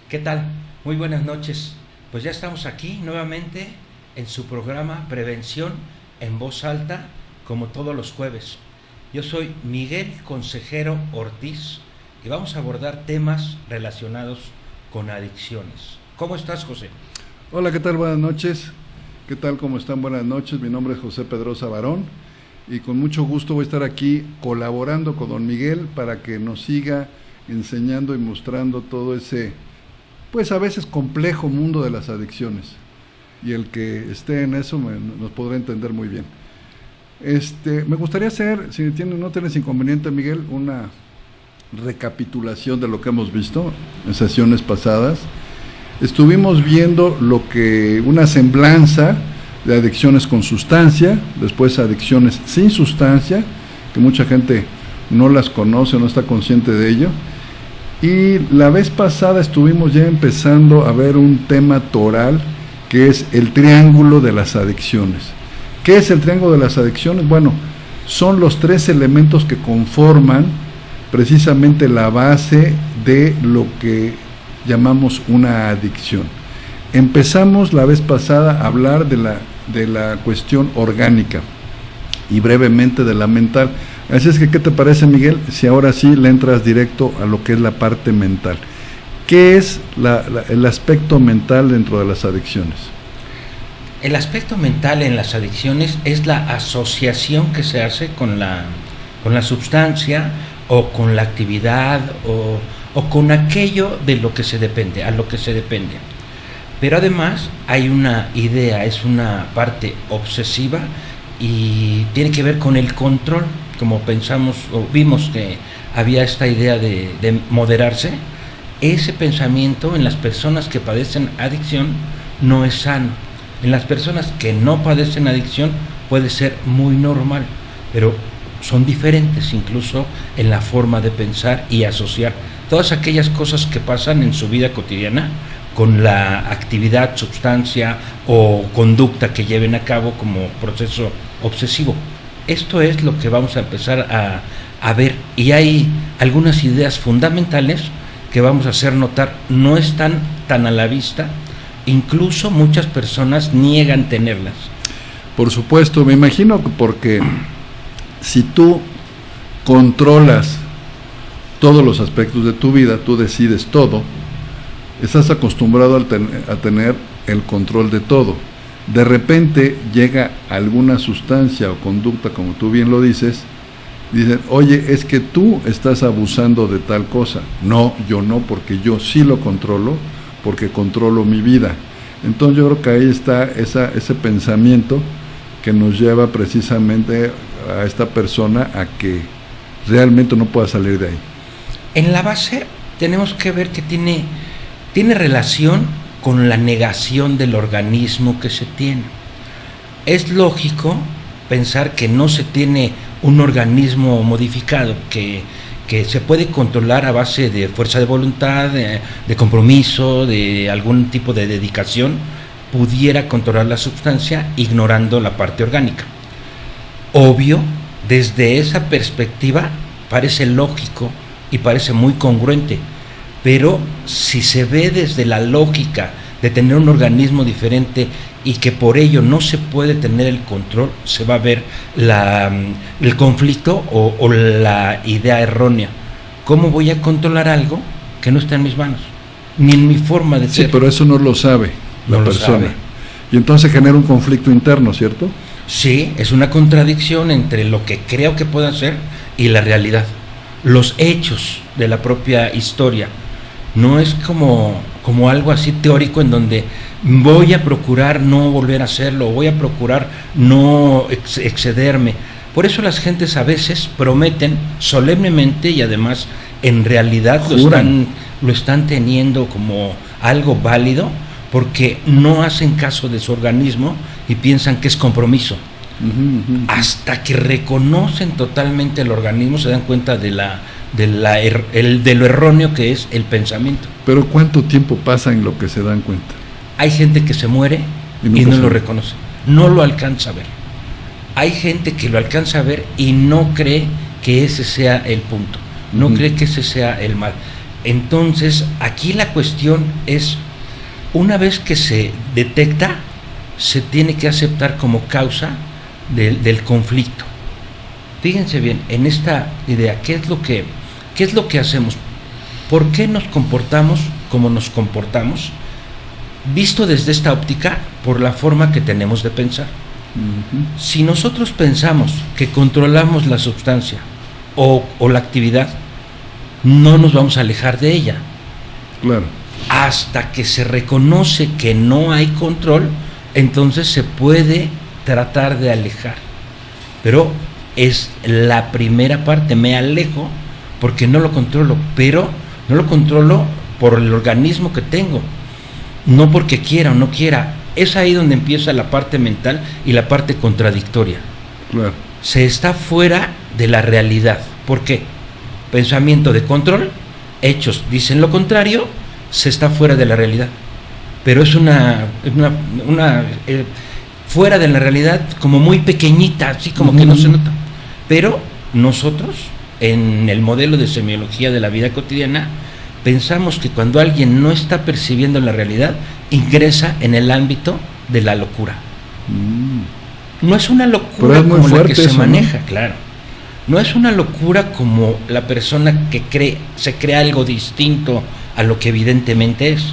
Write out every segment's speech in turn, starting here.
¿Qué tal? Muy buenas noches. Pues ya estamos aquí nuevamente en su programa Prevención en Voz Alta, como todos los jueves. Yo soy Miguel Consejero Ortiz y vamos a abordar temas relacionados con adicciones. ¿Cómo estás, José? Hola, ¿qué tal? Buenas noches. ¿Qué tal? ¿Cómo están? Buenas noches. Mi nombre es José Pedrosa Barón y con mucho gusto voy a estar aquí colaborando con don Miguel para que nos siga enseñando y mostrando todo ese, pues a veces complejo mundo de las adicciones. Y el que esté en eso nos podrá entender muy bien. Me gustaría hacer, si no tienes inconveniente, Miguel, una recapitulación de lo que hemos visto en sesiones pasadas. Estuvimos viendo una semblanza de adicciones con sustancia, después adicciones sin sustancia, que mucha gente no las conoce, no está consciente de ello. Y la vez pasada estuvimos ya empezando a ver un tema toral, que es el triángulo de las adicciones. ¿Qué es el triángulo de las adicciones? Bueno, son los tres elementos que conforman precisamente la base de lo que llamamos una adicción. Empezamos la vez pasada a hablar de la cuestión orgánica y brevemente de la mental. Así es que, ¿qué te parece, Miguel, si ahora sí le entras directo a lo que es la parte mental? ¿Qué es el aspecto mental dentro de las adicciones? El aspecto mental en las adicciones es la asociación que se hace con la sustancia o con la actividad o con aquello de lo que se depende, a lo que se depende. Pero además hay una idea, es una parte obsesiva y tiene que ver con el control, como pensamos o vimos que había esta idea de moderarse. Ese pensamiento en las personas que padecen adicción no es sano. En las personas que no padecen adicción puede ser muy normal, pero son diferentes incluso en la forma de pensar y asociar todas aquellas cosas que pasan en su vida cotidiana con la actividad, sustancia o conducta que lleven a cabo como proceso obsesivo. Esto es lo que vamos a empezar a ver, y hay algunas ideas fundamentales que vamos a hacer notar no están tan a la vista, incluso muchas personas niegan tenerlas. Por supuesto, me imagino que porque si tú controlas todos los aspectos de tu vida, tú decides todo, estás acostumbrado a tener el control de todo. De repente llega alguna sustancia o conducta, como tú bien lo dices, y dicen, oye, es que tú estás abusando de tal cosa. No, yo no, porque yo sí lo controlo, porque controlo mi vida. Entonces yo creo que ahí está ese pensamiento que nos lleva precisamente a esta persona a que realmente no pueda salir de ahí. En la base tenemos que ver que tiene relación con la negación del organismo que se tiene. Es lógico pensar que no se tiene un organismo modificado, que se puede controlar a base de fuerza de voluntad, de compromiso, de algún tipo de dedicación, pudiera controlar la sustancia ignorando la parte orgánica. Obvio, desde esa perspectiva parece lógico y parece muy congruente, pero si se ve desde la lógica de tener un organismo diferente y que por ello no se puede tener el control, se va a ver el conflicto o la idea errónea. ¿Cómo voy a controlar algo que no está en mis manos? Ni en mi forma de ser. Sí, pero eso no lo sabe la persona. Y entonces genera un conflicto interno, ¿cierto? Sí, es una contradicción entre lo que creo que puedo hacer y la realidad. Los hechos de la propia historia. No es como algo así teórico en donde voy a procurar no volver a hacerlo, voy a procurar no excederme. Por eso las gentes a veces prometen solemnemente y además en realidad lo están teniendo como algo válido, porque no hacen caso de su organismo y piensan que es compromiso. Hasta que reconocen totalmente el organismo se dan cuenta de lo erróneo que es el pensamiento. Pero ¿cuánto tiempo pasa en lo que se dan cuenta? Hay gente que se muere y no lo reconoce, no lo alcanza a ver. Hay gente que lo alcanza a ver y no cree que ese sea el punto, no cree que ese sea el mal. Entonces, aquí la cuestión es, una vez que se detecta, se tiene que aceptar como causa del conflicto. Fíjense bien, en esta idea, ¿qué es lo que hacemos? ¿Por qué nos comportamos como nos comportamos? Visto desde esta óptica, por la forma que tenemos de pensar. Uh-huh. Si nosotros pensamos que controlamos la sustancia o la actividad, no nos vamos a alejar de ella. Claro. Hasta que se reconoce que no hay control, entonces se puede tratar de alejar. Pero es la primera parte, me alejo porque no lo controlo, pero no lo controlo por el organismo que tengo, no porque quiera o no quiera. Es ahí donde empieza la parte mental y la parte contradictoria. Claro. Se está fuera de la realidad. ¿Por qué? Pensamiento de control, hechos dicen lo contrario, se está fuera de la realidad. Pero es una fuera de la realidad como muy pequeñita, así como que no se nota. Pero nosotros, en el modelo de semiología de la vida cotidiana, pensamos que cuando alguien no está percibiendo la realidad, ingresa en el ámbito de la locura. No es una locura como la que se maneja, ¿no? Claro. No es una locura como la persona que se crea algo distinto a lo que evidentemente es,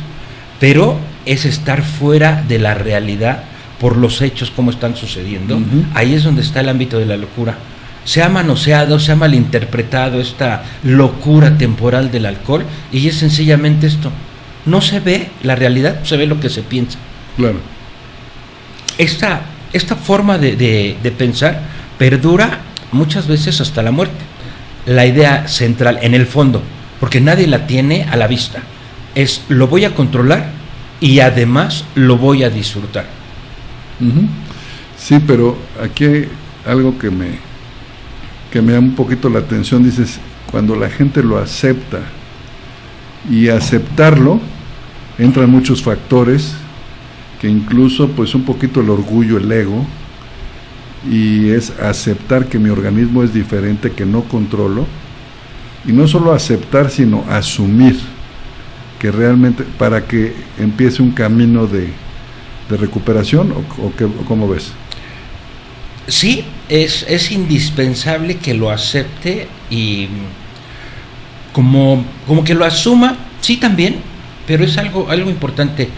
pero es estar fuera de la realidad por los hechos como están sucediendo. Ahí es donde está el ámbito de la locura. Se ha manoseado, se ha malinterpretado esta locura temporal del alcohol, y es sencillamente esto: no se ve la realidad, se ve lo que se piensa. Claro. Esta forma de pensar perdura muchas veces hasta la muerte. La idea central, en el fondo, porque nadie la tiene a la vista, es: lo voy a controlar y además lo voy a disfrutar. Sí, pero aquí hay algo que me llama un poquito la atención. Dices, cuando la gente lo acepta, y aceptarlo entran muchos factores, que incluso pues un poquito el orgullo, el ego, y es aceptar que mi organismo es diferente, que no controlo, y no solo aceptar, sino asumir que realmente, para que empiece un camino de recuperación, o ¿cómo ves? Sí, es indispensable que lo acepte y como que lo asuma, sí también, pero es algo importante,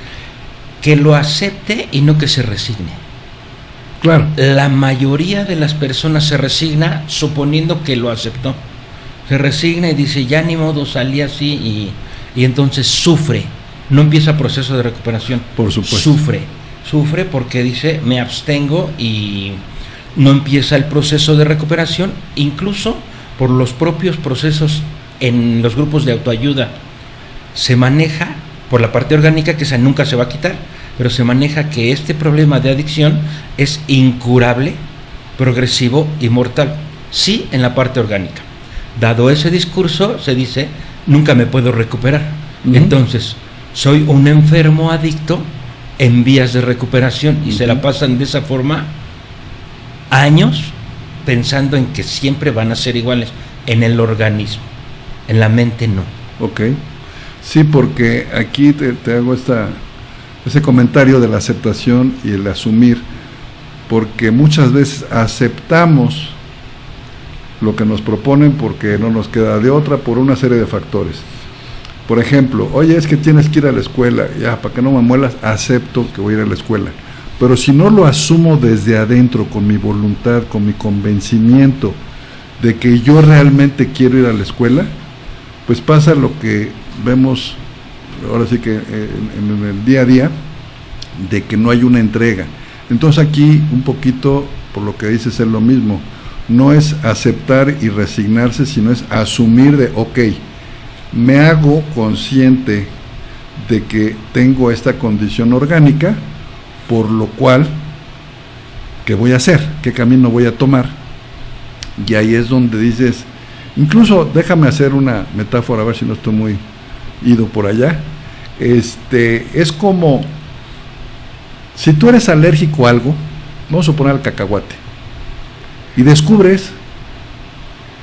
que lo acepte y no que se resigne. Claro. La mayoría de las personas se resigna suponiendo que lo aceptó. Se resigna y dice, ya ni modo, salí así, y entonces sufre. No empieza proceso de recuperación. Por supuesto. Sufre porque dice, me abstengo, y no empieza el proceso de recuperación, incluso por los propios procesos en los grupos de autoayuda. Se maneja por la parte orgánica, que esa nunca se va a quitar, pero se maneja que este problema de adicción es incurable, progresivo y mortal. Sí, en la parte orgánica. Dado ese discurso, se dice, nunca me puedo recuperar. Entonces, soy un enfermo adicto en vías de recuperación, y se la pasan de esa forma años pensando en que siempre van a ser iguales en el organismo, en la mente no. Ok, sí, porque aquí te hago ese comentario de la aceptación y el asumir, porque muchas veces aceptamos lo que nos proponen porque no nos queda de otra, por una serie de factores. Por ejemplo, oye, es que tienes que ir a la escuela, ya, para que no me muelas, acepto que voy a ir a la escuela. Pero si no lo asumo desde adentro, con mi voluntad, con mi convencimiento de que yo realmente quiero ir a la escuela, pues pasa lo que vemos ahora sí que en el día a día, de que no hay una entrega. Entonces aquí un poquito, por lo que dices, es lo mismo. No es aceptar y resignarse, sino es asumir de, ok, me hago consciente de que tengo esta condición orgánica, por lo cual, ¿qué voy a hacer? ¿Qué camino voy a tomar? Y ahí es donde dices, incluso déjame hacer una metáfora, a ver si no estoy muy ido por allá. Es como, si tú eres alérgico a algo, vamos a suponer al cacahuate, y descubres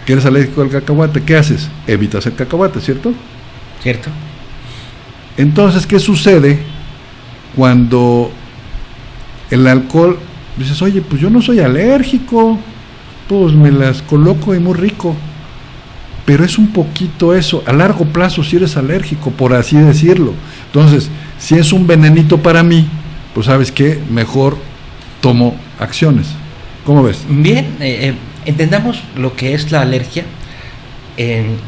que eres alérgico al cacahuate, ¿qué haces? Evitas el cacahuate, ¿cierto? ¿cierto? Entonces, ¿qué sucede cuando el alcohol, dices, oye, pues yo no soy alérgico, pues me las coloco y muy rico, pero es un poquito eso, a largo plazo si eres alérgico, por así decirlo. Entonces, si es un venenito para mí, pues ¿sabes qué? Mejor tomo acciones. ¿Cómo ves? Bien, entendamos lo que es la alergia. En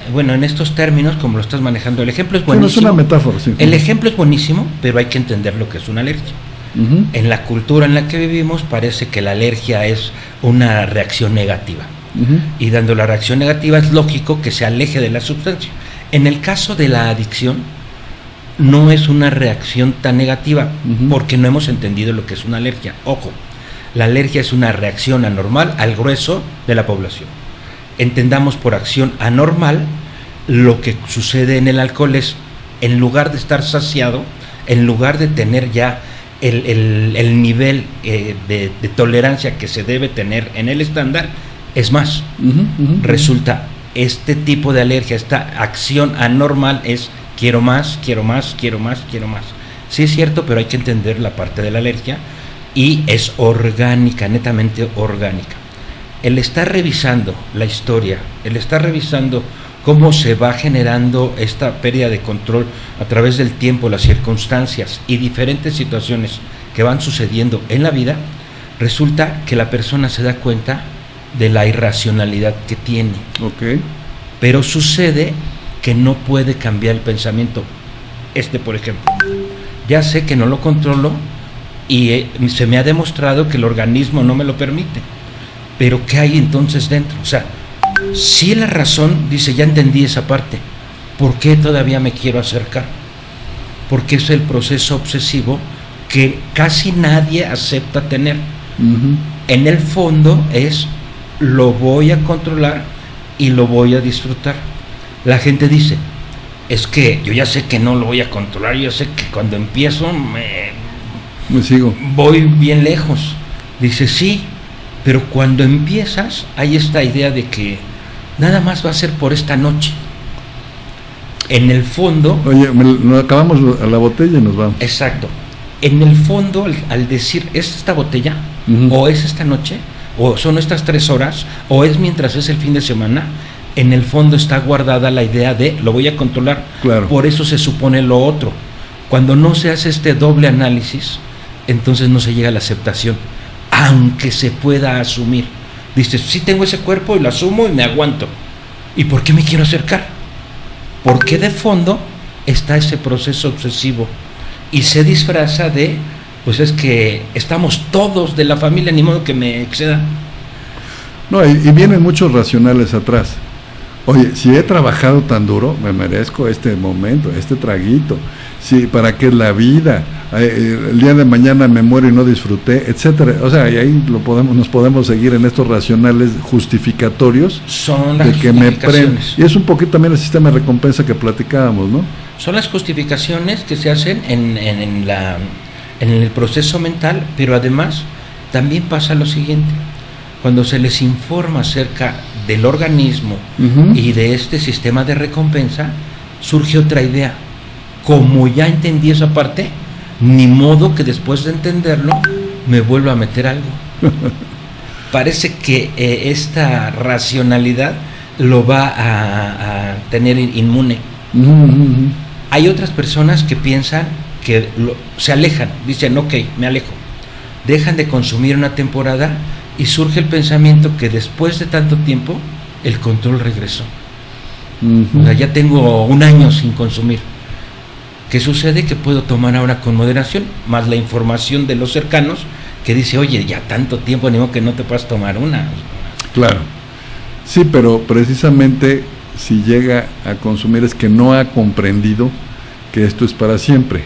estos términos, como lo estás manejando, el ejemplo es buenísimo. Bueno, es una metáfora, sí. El ejemplo es buenísimo, pero hay que entender lo que es una alergia. Uh-huh. En la cultura en la que vivimos parece que la alergia es una reacción negativa. Uh-huh. Y dando la reacción negativa es lógico que se aleje de la sustancia. En el caso de la adicción, no es una reacción tan negativa, uh-huh, porque no hemos entendido lo que es una alergia. Ojo, la alergia es una reacción anormal al grueso de la población. Entendamos por acción anormal, lo que sucede en el alcohol es, en lugar de estar saciado, en lugar de tener ya el nivel de tolerancia que se debe tener en el estándar, es más. Uh-huh. Resulta, este tipo de alergia, esta acción anormal es quiero más, quiero más, quiero más, quiero más. Sí es cierto, pero hay que entender la parte de la alergia, y es orgánica, netamente orgánica. El estar revisando la historia, el estar revisando cómo se va generando esta pérdida de control a través del tiempo, las circunstancias y diferentes situaciones que van sucediendo en la vida, resulta que la persona se da cuenta de la irracionalidad que tiene. Okay. Pero sucede que no puede cambiar el pensamiento. Por ejemplo, ya sé que no lo controlo y se me ha demostrado que el organismo no me lo permite. Pero ¿qué hay entonces dentro? O sea, si la razón dice, ya entendí esa parte, ¿por qué todavía me quiero acercar? Porque es el proceso obsesivo que casi nadie acepta tener. Uh-huh. En el fondo es, lo voy a controlar y lo voy a disfrutar. La gente dice, es que yo ya sé que no lo voy a controlar, yo sé que cuando empiezo me sigo, voy bien lejos. Dice, sí, pero cuando empiezas hay esta idea de que nada más va a ser por esta noche. En el fondo... Oye, nos acabamos a la botella y nos vamos. Exacto. En el fondo, al decir, ¿es esta botella? Uh-huh. ¿O es esta noche? ¿O son estas 3 horas? ¿O es mientras es el fin de semana? En el fondo está guardada la idea de, lo voy a controlar. Claro. Por eso se supone lo otro. Cuando no se hace este doble análisis, entonces no se llega a la aceptación, aunque se pueda asumir. Dices, sí tengo ese cuerpo y lo asumo y me aguanto. ¿Y por qué me quiero acercar? Porque de fondo está ese proceso obsesivo y se disfraza de, pues es que estamos todos de la familia, ni modo que me exceda. No, y vienen muchos racionales atrás. Oye, si he trabajado tan duro, me merezco este momento, este traguito. Sí, ¿para qué es la vida? El día de mañana me muero y no disfruté, etcétera. O sea, y ahí nos podemos seguir en estos racionales justificatorios. Son las de que me justificaciones. Y es un poquito también el sistema de recompensa que platicábamos, ¿no? Son las justificaciones que se hacen en el proceso mental, pero además también pasa lo siguiente. Cuando se les informa acerca del organismo Uh-huh. y de este sistema de recompensa, surge otra idea. Como ya entendí esa parte, ni modo que después de entenderlo me vuelva a meter algo. Parece que esta racionalidad lo va a tener inmune. Uh-huh. Hay otras personas que piensan que se alejan, dicen, ok, me alejo. Dejan de consumir una temporada y surge el pensamiento que después de tanto tiempo el control regresó. Uh-huh. O sea, ya tengo 1 año sin consumir. ¿Qué sucede? Que puedo tomar ahora con moderación, más la información de los cercanos que dice, oye, ya tanto tiempo, ni modo que no te puedas tomar una. Claro. Sí, pero precisamente si llega a consumir es que no ha comprendido que esto es para siempre.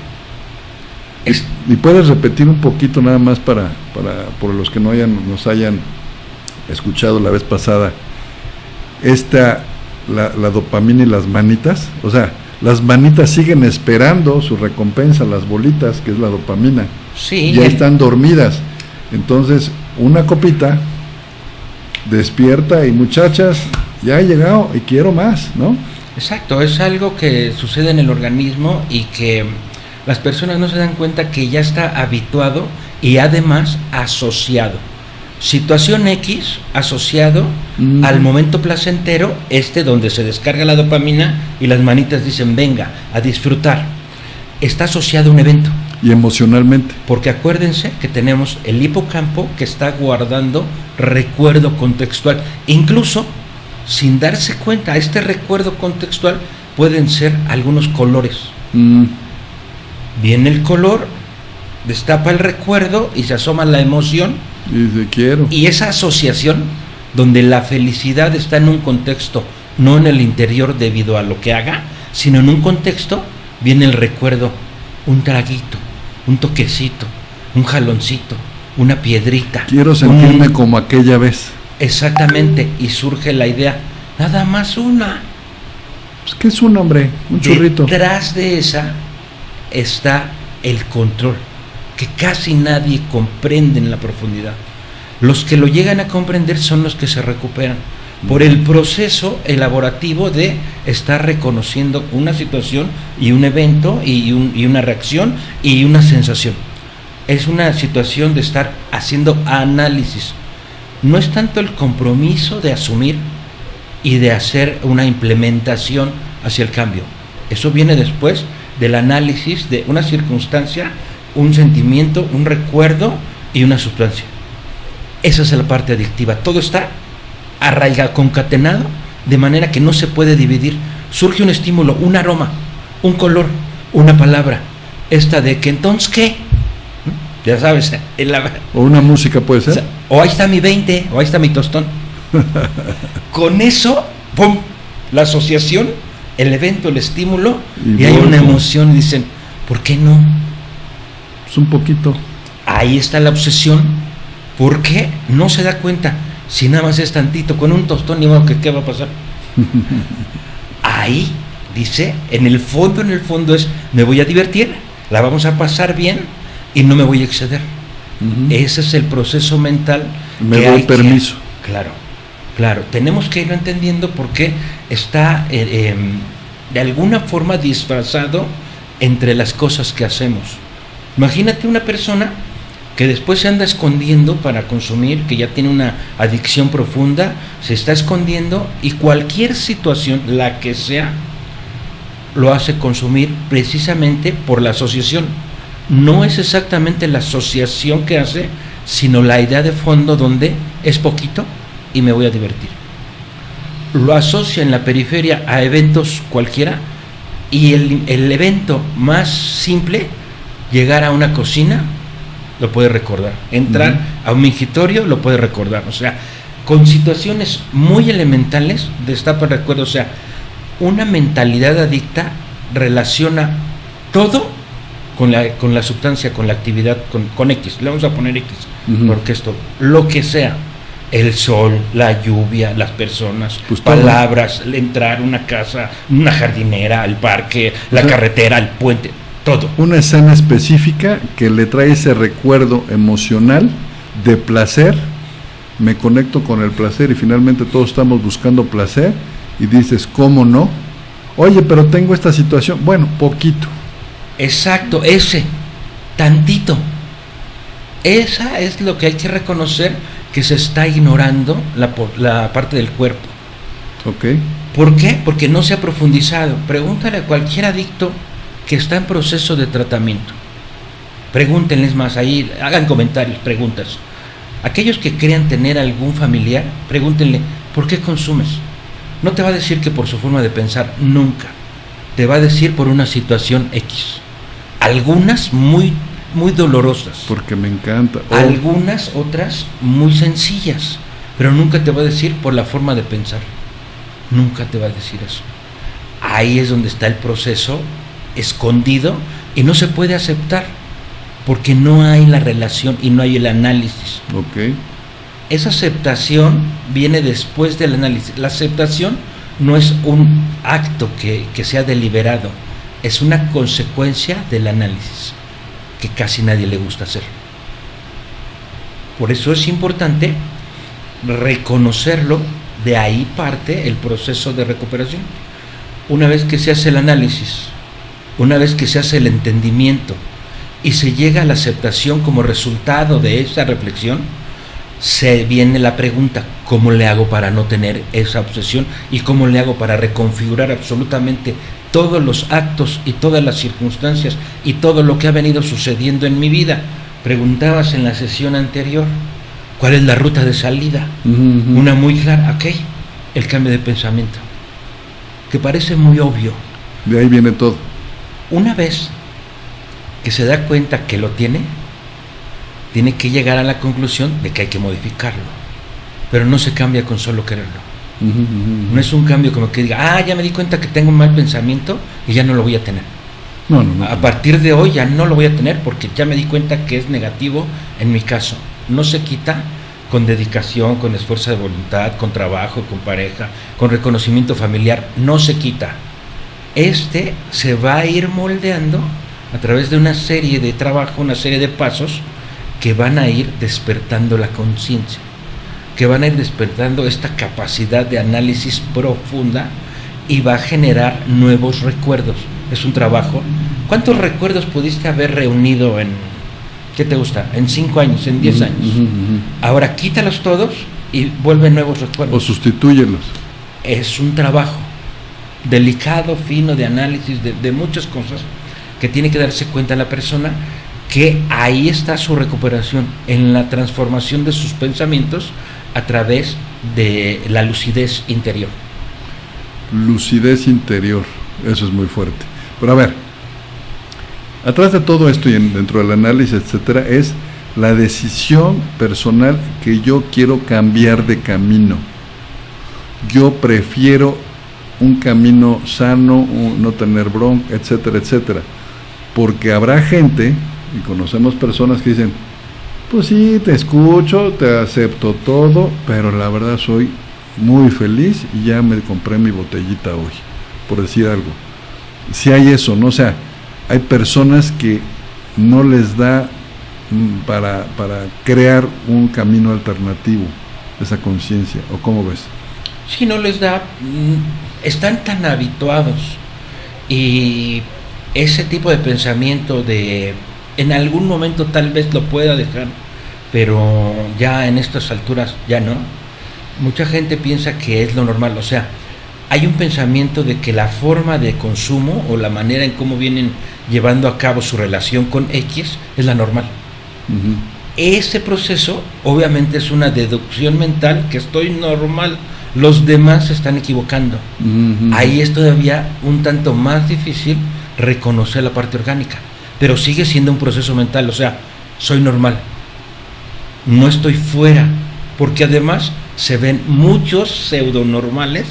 Y puedes repetir un poquito nada más por los que nos hayan escuchado la vez pasada, la dopamina y las manitas, o sea, las manitas siguen esperando su recompensa, las bolitas, que es la dopamina, Sí. ya están dormidas. Entonces, una copita despierta y muchachas, ya he llegado y quiero más, ¿no? Exacto, es algo que sucede en el organismo y que las personas no se dan cuenta que ya está habituado y además asociado. Situación X asociado al momento placentero, donde se descarga la dopamina y las manitas dicen venga a disfrutar. Está asociado a un evento. Y emocionalmente. Porque acuérdense que tenemos el hipocampo que está guardando recuerdo contextual. Incluso, sin darse cuenta, este recuerdo contextual pueden ser algunos colores. Viene el color, destapa el recuerdo y se asoma la emoción. Y dice, quiero. Y esa asociación, donde la felicidad está en un contexto, no en el interior debido a lo que haga, sino en un contexto, viene el recuerdo, un traguito, un toquecito, un jaloncito, una piedrita. Quiero sentirme como aquella vez. Exactamente, y surge la idea, nada más una. Pues, ¿qué es un hombre? Un churrito. Detrás de esa está el control, que casi nadie comprende en la profundidad. Los que lo llegan a comprender son los que se recuperan por el proceso elaborativo de estar reconociendo una situación y un evento y una reacción y una sensación. Es una situación de estar haciendo análisis. No es tanto el compromiso de asumir y de hacer una implementación hacia el cambio. Eso viene después del análisis de una circunstancia, un sentimiento, un recuerdo y una sustancia. Esa es la parte adictiva. Todo está arraigado, concatenado, de manera que no se puede dividir. Surge un estímulo, un aroma, un color, una palabra. Esta de que entonces, ¿qué? Ya sabes. O una música puede ser. O ahí está mi 20, o ahí está mi tostón. Con eso, ¡pum! La asociación, el evento, el estímulo, y hay una emoción y dicen, ¿por qué no? Pues un poquito. Ahí está la obsesión. ¿Por qué? No se da cuenta. Si nada más es tantito, con un tostón, ni modo que qué va a pasar. Ahí, dice, en el fondo es, me voy a divertir, la vamos a pasar bien y no me voy a exceder. Ese es el proceso mental. Me doy permiso. Claro, tenemos que irlo entendiendo porque está de alguna forma disfrazado entre las cosas que hacemos. Imagínate una persona que después se anda escondiendo para consumir, que ya tiene una adicción profunda, se está escondiendo y cualquier situación, la que sea, lo hace consumir precisamente por la asociación. No es exactamente la asociación que hace, sino la idea de fondo donde es poquito y me voy a divertir. Lo asocia en la periferia a eventos cualquiera y el evento más simple, llegar a una cocina, lo puede recordar. Entrar a un mingitorio, lo puede recordar. O sea, con situaciones muy elementales destapa el recuerdo. O sea, una mentalidad adicta relaciona todo con la sustancia, con la actividad, con X. Le vamos a poner X, porque esto, lo que sea, el sol, la lluvia, las personas, pues palabras, entrar a una casa, una jardinera, al parque, la carretera, el puente, todo. Una escena específica que le trae ese recuerdo emocional de placer, me conecto con el placer y finalmente todos estamos buscando placer y dices, ¿cómo no? Oye, pero tengo esta situación, bueno, poquito. Exacto, tantito. Esa es lo que hay que reconocer, que se está ignorando la parte del cuerpo. Ok. ¿Por qué? Porque no se ha profundizado. Pregúntale a cualquier adicto que está en proceso de tratamiento. Pregúntenles más ahí, hagan comentarios, preguntas. Aquellos que crean tener algún familiar, pregúntenle, ¿por qué consumes? No te va a decir que por su forma de pensar, nunca. Te va a decir por una situación X. Algunas muy dolorosas. Porque me encanta. Algunas otras muy sencillas, pero nunca te va a decir por la forma de pensar. Nunca te va a decir eso. Ahí es donde está el proceso escondido y no se puede aceptar porque no hay la relación y no hay el análisis. Ok. Esa aceptación viene después del análisis. La aceptación no es un acto que sea deliberado, es una consecuencia del análisis que casi nadie le gusta hacer. Por eso es importante reconocerlo, de ahí parte el proceso de recuperación. una vez que se hace el análisis, una vez que se hace el entendimiento y se llega a la aceptación como resultado de esa reflexión, se viene la pregunta: ¿cómo le hago para no tener esa obsesión? ¿Y cómo le hago para reconfigurar absolutamente todos los actos y todas las circunstancias y todo lo que ha venido sucediendo en mi vida? Preguntabas en la sesión anterior, ¿cuál es la ruta de salida? Una muy clara, ok, el cambio de pensamiento, que parece muy obvio. De ahí viene todo. Una vez que se da cuenta que lo tiene que llegar a la conclusión de que hay que modificarlo, pero no se cambia con solo quererlo. No es un cambio como que diga, ya me di cuenta que tengo un mal pensamiento y ya no lo voy a tener. No. A partir de hoy ya no lo voy a tener porque ya me di cuenta que es negativo en mi caso. No se quita con dedicación, con esfuerzo de voluntad, con trabajo, con pareja, con reconocimiento familiar, no se quita. Se va a ir moldeando a través de una serie de trabajo, una serie de pasos que van a ir despertando la conciencia, que van a ir despertando esta capacidad de análisis profunda y va a generar nuevos recuerdos. Es un trabajo. ¿Cuántos recuerdos pudiste haber reunido en, qué te gusta, en 5 años, en 10 años? Ahora quítalos todos y vuelve nuevos recuerdos. O sustitúyelos. Es un trabajo delicado, fino, de análisis, de muchas cosas, que tiene que darse cuenta la persona que ahí está su recuperación, en la transformación de sus pensamientos a través de la lucidez interior. Lucidez interior, eso es muy fuerte. Pero a ver, atrás de todo esto y dentro del análisis, etcétera, es la decisión personal que yo quiero cambiar de camino. Yo prefiero un camino sano, no tener bronca, etcétera, etcétera. Porque habrá gente, y conocemos personas que dicen, pues sí, te escucho, te acepto todo, pero la verdad soy muy feliz y ya me compré mi botellita hoy, por decir algo. Si hay eso, ¿no? O sea, hay personas que no les da para crear un camino alternativo, esa conciencia, ¿o cómo ves? Sí, no les da, están tan habituados, y ese tipo de pensamiento en algún momento tal vez lo pueda dejar, pero ya en estas alturas ya no. Mucha gente piensa que es lo normal, o sea, hay un pensamiento de que la forma de consumo o la manera en cómo vienen llevando a cabo su relación con X es la normal. Ese proceso obviamente es una deducción mental, que estoy normal, los demás se están equivocando. Ahí es todavía un tanto más difícil reconocer la parte orgánica, pero sigue siendo un proceso mental, o sea, soy normal, no estoy fuera, porque además se ven muchos pseudonormales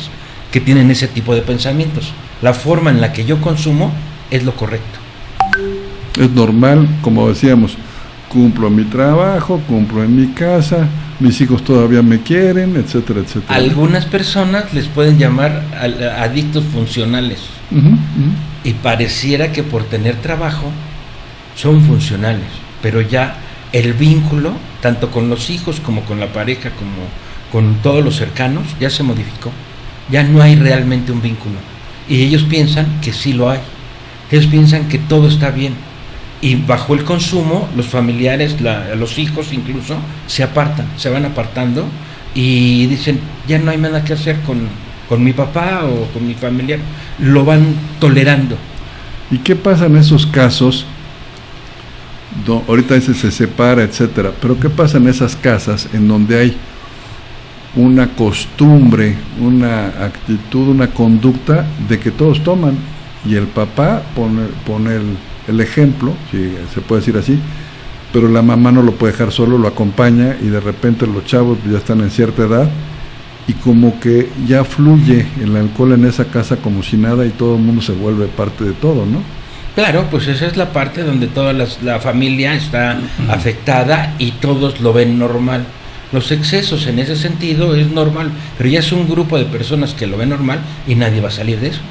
que tienen ese tipo de pensamientos. La forma en la que yo consumo es lo correcto. Es normal, como decíamos, cumplo mi trabajo, cumplo en mi casa, mis hijos todavía me quieren, etcétera, etcétera. Algunas personas les pueden llamar adictos funcionales. Y pareciera que por tener trabajo son funcionales, pero ya el vínculo, tanto con los hijos como con la pareja, como con todos los cercanos, ya se modificó. Ya no hay realmente un vínculo. Y ellos piensan que sí lo hay. Ellos piensan que todo está bien. Y bajo el consumo, los familiares, los hijos incluso, se apartan, se van apartando y dicen, ya no hay nada que hacer con mi papá o con mi familiar. Lo van tolerando. ¿Y qué pasa en esos casos? Ahorita se separa, etcétera, pero ¿qué pasa en esas casas en donde hay una costumbre, una actitud, una conducta de que todos toman y el papá pone el ejemplo, si se puede decir así, pero la mamá no lo puede dejar solo, lo acompaña y de repente los chavos ya están en cierta edad y como que ya fluye el alcohol en esa casa como si nada y todo el mundo se vuelve parte de todo, ¿no? Claro, pues esa es la parte donde toda la familia está afectada y todos lo ven normal. Los excesos en ese sentido es normal, pero ya es un grupo de personas que lo ven normal y nadie va a salir de eso.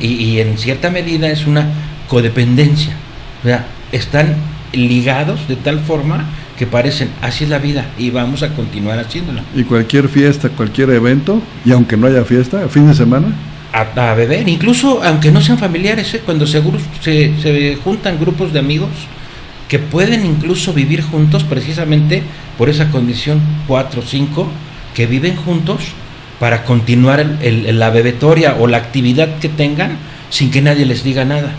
Y en cierta medida es una codependencia, o sea, están ligados de tal forma que parecen, así es la vida y vamos a continuar haciéndolo. Y cualquier fiesta, cualquier evento, y aunque no haya fiesta, fin de semana, a beber, incluso aunque no sean familiares, cuando se juntan grupos de amigos que pueden incluso vivir juntos precisamente por esa condición, 4 o 5 que viven juntos para continuar la bebetoria o la actividad que tengan sin que nadie les diga nada.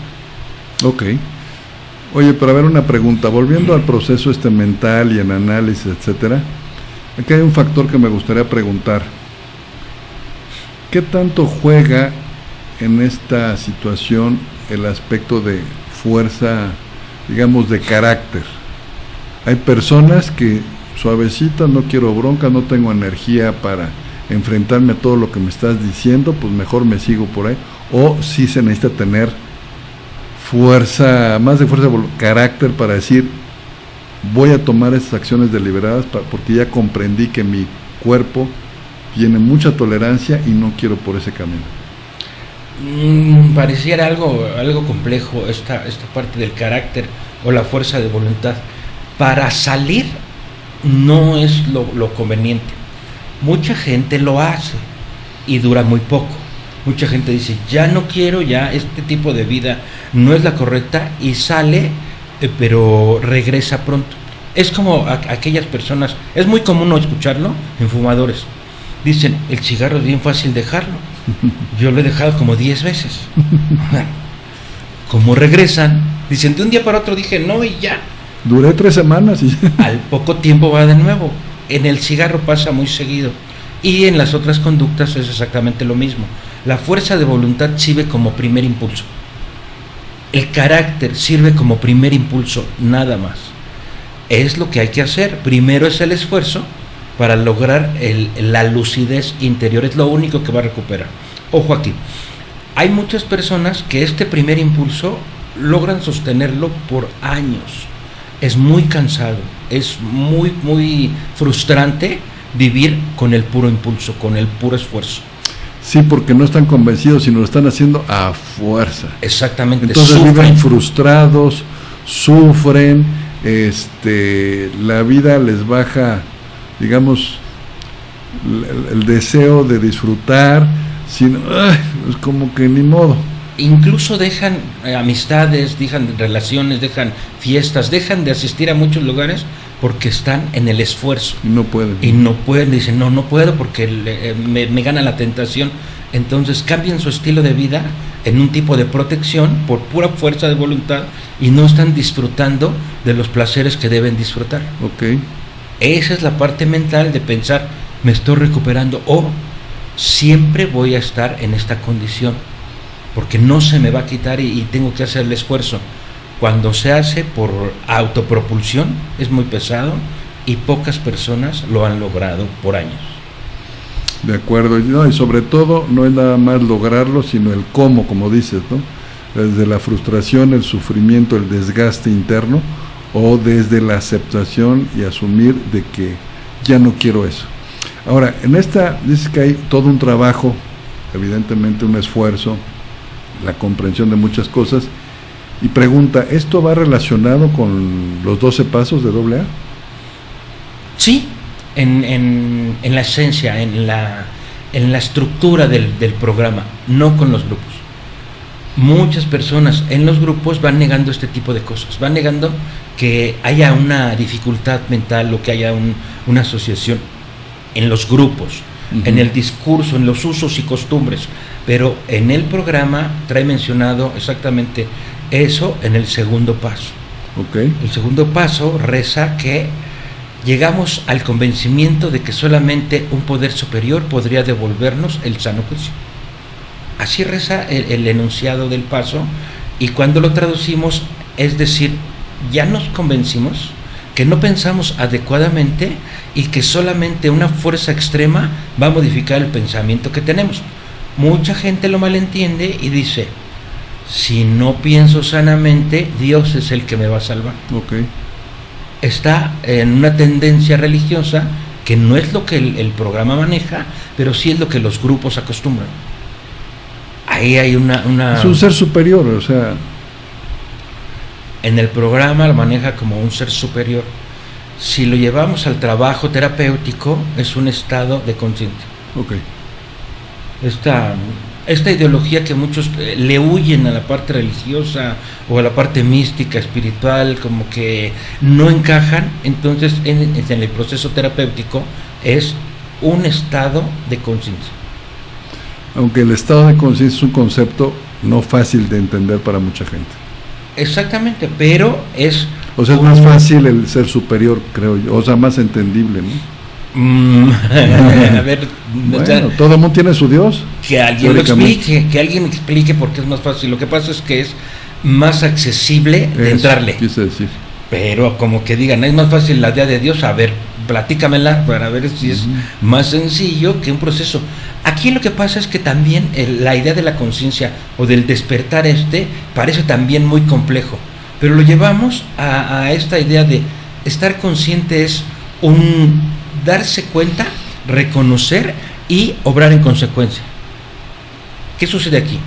Ok. Oye, pero a ver, una pregunta, volviendo al proceso mental y en análisis, etcétera, aquí hay un factor que me gustaría preguntar. ¿Qué tanto juega en esta situación el aspecto de fuerza, digamos, de carácter? Hay personas que suavecitas, no quiero bronca, no tengo energía para enfrentarme a todo lo que me estás diciendo, pues mejor me sigo por ahí. O sí se necesita tener fuerza, más de fuerza, carácter para decir, voy a tomar estas acciones deliberadas porque ya comprendí que mi cuerpo tiene mucha tolerancia y no quiero por ese camino. Pareciera algo complejo esta parte del carácter o la fuerza de voluntad. Para salir no es lo conveniente. Mucha gente lo hace y dura muy poco. Mucha gente dice, ya no quiero, ya este tipo de vida no es la correcta, y sale, pero regresa pronto. Es como aquellas personas, es muy común no escucharlo en fumadores. Dicen, el cigarro es bien fácil dejarlo. Yo lo he dejado como 10 veces. Como regresan, dicen, de un día para otro dije no y ya. Duré 3 semanas y al poco tiempo va de nuevo. En el cigarro pasa muy seguido. Y en las otras conductas es exactamente lo mismo. La fuerza de voluntad sirve como primer impulso. El carácter sirve como primer impulso, nada más. Es lo que hay que hacer. Primero es el esfuerzo para lograr la lucidez interior. Es lo único que va a recuperar. Ojo aquí. Hay muchas personas que este primer impulso logran sostenerlo por años. Es muy cansado. Es muy, muy frustrante vivir con el puro impulso, con el puro esfuerzo. Sí, porque no están convencidos, sino lo están haciendo a fuerza. Exactamente. Entonces viven frustrados, sufren, la vida les baja, digamos, el deseo de disfrutar, sino, es como que ni modo. Incluso dejan amistades, dejan relaciones, dejan fiestas, dejan de asistir a muchos lugares porque están en el esfuerzo. Y no pueden. Dicen, no puedo porque me gana la tentación. Entonces cambian su estilo de vida en un tipo de protección por pura fuerza de voluntad y no están disfrutando de los placeres que deben disfrutar. Ok. Esa es la parte mental de pensar, me estoy recuperando o siempre voy a estar en esta condición, porque no se me va a quitar y tengo que hacer el esfuerzo. Cuando se hace por autopropulsión es muy pesado y pocas personas lo han logrado por años. De acuerdo, no, y sobre todo no es nada más lograrlo, sino el cómo, como dices, ¿no? Desde la frustración, el sufrimiento, el desgaste interno, o desde la aceptación y asumir de que ya no quiero eso. Ahora, en esta dices que hay todo un trabajo, evidentemente un esfuerzo, la comprensión de muchas cosas, y pregunta, ¿esto va relacionado con los 12 pasos de AA? Sí, en la esencia, en la estructura del programa, no con los grupos. Muchas personas en los grupos van negando este tipo de cosas, van negando que haya una dificultad mental o que haya una asociación en los grupos, en el discurso, en los usos y costumbres, pero en el programa trae mencionado exactamente eso en el segundo paso. Okay. El segundo paso reza que llegamos al convencimiento de que solamente un poder superior podría devolvernos el sano juicio. Así reza el enunciado del paso, y cuando lo traducimos, es decir, ya nos convencimos que no pensamos adecuadamente y que solamente una fuerza extrema va a modificar el pensamiento que tenemos. Mucha gente lo malentiende y dice, si no pienso sanamente, Dios es el que me va a salvar. Okay. Está en una tendencia religiosa que no es lo que el programa maneja, pero sí es lo que los grupos acostumbran. Ahí hay una... Es un ser superior, o sea... En el programa lo maneja como un ser superior. Si lo llevamos al trabajo terapéutico, es un estado de conciencia. Okay. esta ideología que muchos le huyen a la parte religiosa o a la parte mística, espiritual, como que no encajan. Entonces en el proceso terapéutico es un estado de conciencia. Aunque el estado de conciencia es un concepto no fácil de entender para mucha gente. Exactamente, pero es... O sea, es más fácil el ser superior, creo yo, o sea, más entendible, ¿no? A ver, bueno, o sea, todo el mundo tiene su Dios. Que alguien lo explique porque es más fácil. Lo que pasa es que es más accesible de entrarle. Quise decir. Pero como que digan, es más fácil la idea de Dios, a ver, platícamela para ver si es más sencillo que un proceso. Aquí lo que pasa es que también la idea de la conciencia o del despertar parece también muy complejo, pero lo llevamos a esta idea de estar consciente es un darse cuenta, reconocer y obrar en consecuencia. ¿Qué sucede aquí?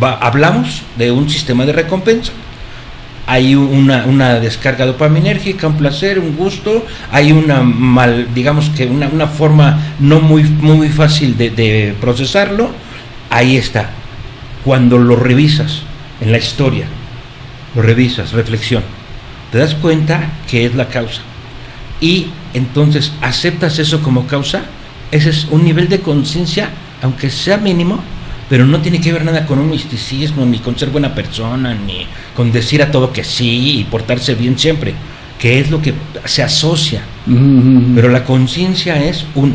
Hablamos de un sistema de recompensa. Hay una descarga dopaminérgica, un placer, un gusto, hay digamos que una forma no muy fácil de procesarlo. Ahí está. Cuando lo revisas en la historia, lo revisas, reflexión, te das cuenta que es la causa. Y entonces aceptas eso como causa. Ese es un nivel de conciencia, aunque sea mínimo, pero no tiene que ver nada con un misticismo, ni con ser buena persona, ni con decir a todo que sí y portarse bien siempre, que es lo que se asocia. Pero la conciencia es un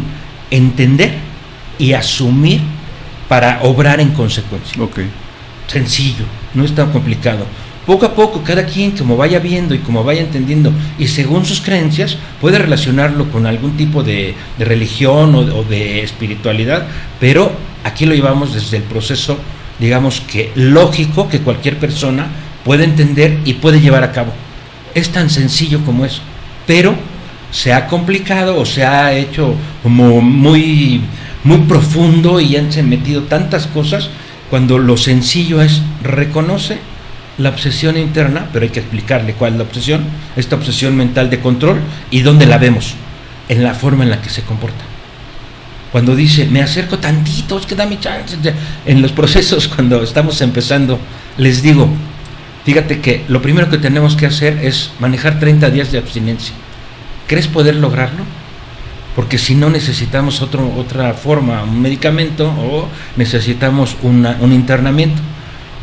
entender y asumir para obrar en consecuencia. Okay. Sencillo, no es tan complicado. Poco a poco, cada quien como vaya viendo y como vaya entendiendo, y según sus creencias, puede relacionarlo con algún tipo de religión o de espiritualidad, pero aquí lo llevamos desde el proceso, digamos que lógico, que cualquier persona puede entender y puede llevar a cabo. Es tan sencillo como eso, pero se ha complicado o se ha hecho como muy profundo y han se metido tantas cosas, cuando lo sencillo es reconoce la obsesión interna, pero hay que explicarle cuál es la obsesión, esta obsesión mental de control, y dónde la vemos, en la forma en la que se comporta. Cuando dice, me acerco tantito, es que dame chance, en los procesos cuando estamos empezando, les digo, fíjate que lo primero que tenemos que hacer es manejar 30 días de abstinencia. ¿Crees poder lograrlo? Porque si no necesitamos otra forma, un medicamento, o necesitamos un internamiento.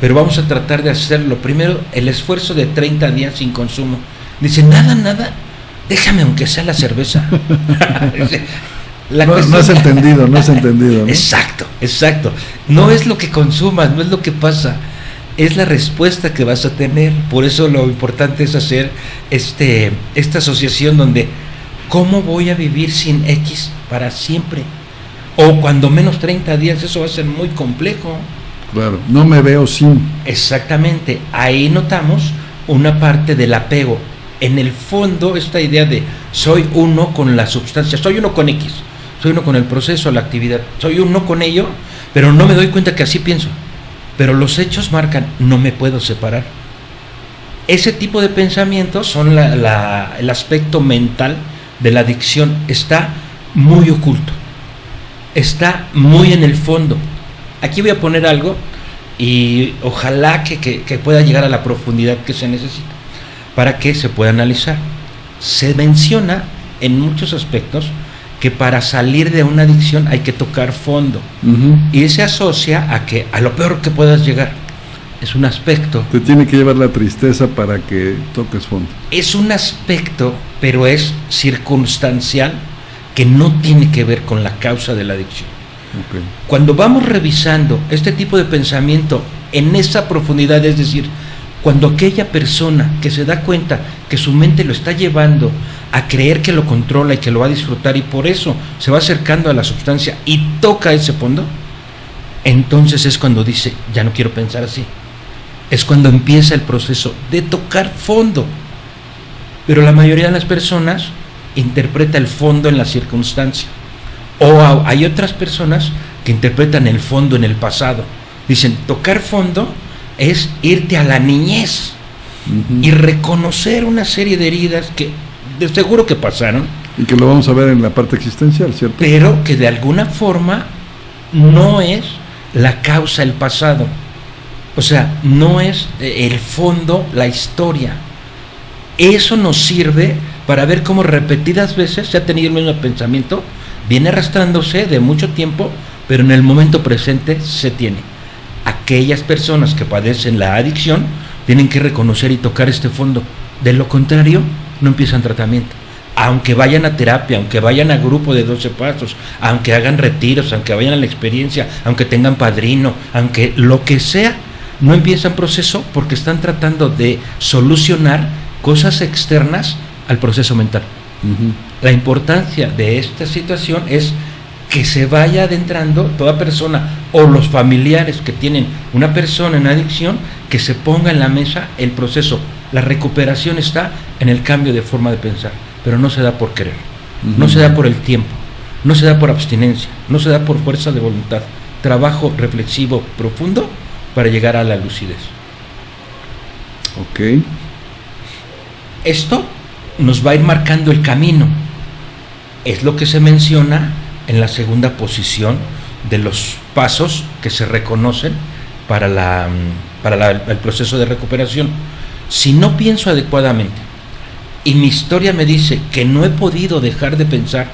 Pero vamos a tratar de hacerlo. Primero, el esfuerzo de 30 días sin consumo. Dice, nada, déjame aunque sea la cerveza. No has entendido, ¿no? Exacto. No es lo que consumas, no es lo que pasa, es la respuesta que vas a tener. Por eso lo importante es hacer esta asociación donde, ¿cómo voy a vivir sin X para siempre? O cuando menos 30 días, eso va a ser muy complejo. Claro, no me veo sin. Exactamente, ahí notamos una parte del apego. En el fondo, esta idea de soy uno con la sustancia, soy uno con X, soy uno con el proceso, la actividad, soy uno con ello, pero no me doy cuenta que así pienso. Pero los hechos marcan, no me puedo separar. Ese tipo de pensamientos son el aspecto mental de la adicción. Está muy oculto, está muy en el fondo. Aquí voy a poner algo y ojalá que pueda llegar a la profundidad que se necesita para que se pueda analizar. Se menciona en muchos aspectos que para salir de una adicción hay que tocar fondo, y se asocia a lo peor que puedas llegar. Es un aspecto. Te tiene que llevar la tristeza para que toques fondo. Es un aspecto, pero es circunstancial, que no tiene que ver con la causa de la adicción. Okay. Cuando vamos revisando este tipo de pensamiento en esa profundidad, es decir, cuando aquella persona que se da cuenta que su mente lo está llevando a creer que lo controla y que lo va a disfrutar, y por eso se va acercando a la sustancia y toca ese fondo, entonces es cuando dice, ya no quiero pensar así. Es cuando empieza el proceso de tocar fondo. Pero la mayoría de las personas interpreta el fondo en la circunstancia. O hay otras personas que interpretan el fondo en el pasado. Dicen, tocar fondo es irte a la niñez y reconocer una serie de heridas que de seguro que pasaron. Y que lo vamos a ver en la parte existencial, ¿cierto? Pero que de alguna forma no es la causa el pasado. O sea, no es el fondo la historia. Eso nos sirve para ver cómo repetidas veces se ha tenido el mismo pensamiento, viene arrastrándose de mucho tiempo, pero en el momento presente se tiene. Aquellas personas que padecen la adicción tienen que reconocer y tocar este fondo. De lo contrario, no empiezan tratamiento. Aunque vayan a terapia, aunque vayan a grupo de 12 pasos, aunque hagan retiros, aunque vayan a la experiencia, aunque tengan padrino, aunque lo que sea, no empiezan proceso porque están tratando de solucionar cosas externas al proceso mental. La importancia de esta situación es que se vaya adentrando toda persona o los familiares que tienen una persona en adicción, que se ponga en la mesa el proceso. La recuperación está en el cambio de forma de pensar, pero no se da por querer, no se da por el tiempo, no se da por abstinencia, no se da por fuerza de voluntad. Trabajo reflexivo profundo para llegar a la lucidez. Ok. Esto nos va a ir marcando el camino. Es lo que se menciona en la segunda posición de los pasos que se reconocen para el proceso de recuperación. Si no pienso adecuadamente y mi historia me dice que no he podido dejar de pensar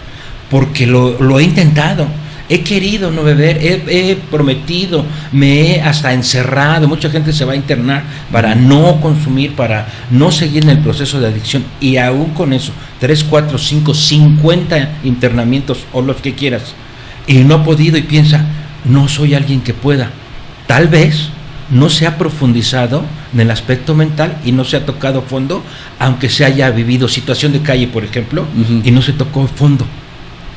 porque lo he intentado, he querido no beber, he prometido, me he hasta encerrado, mucha gente se va a internar para no consumir, para no seguir en el proceso de adicción, y aún con eso, 3, 4, 5, 50 internamientos o los que quieras, y no he podido, y piensa, no soy alguien que pueda. Tal vez no se ha profundizado en el aspecto mental y no se ha tocado fondo, aunque se haya vivido situación de calle, por ejemplo, y no se tocó fondo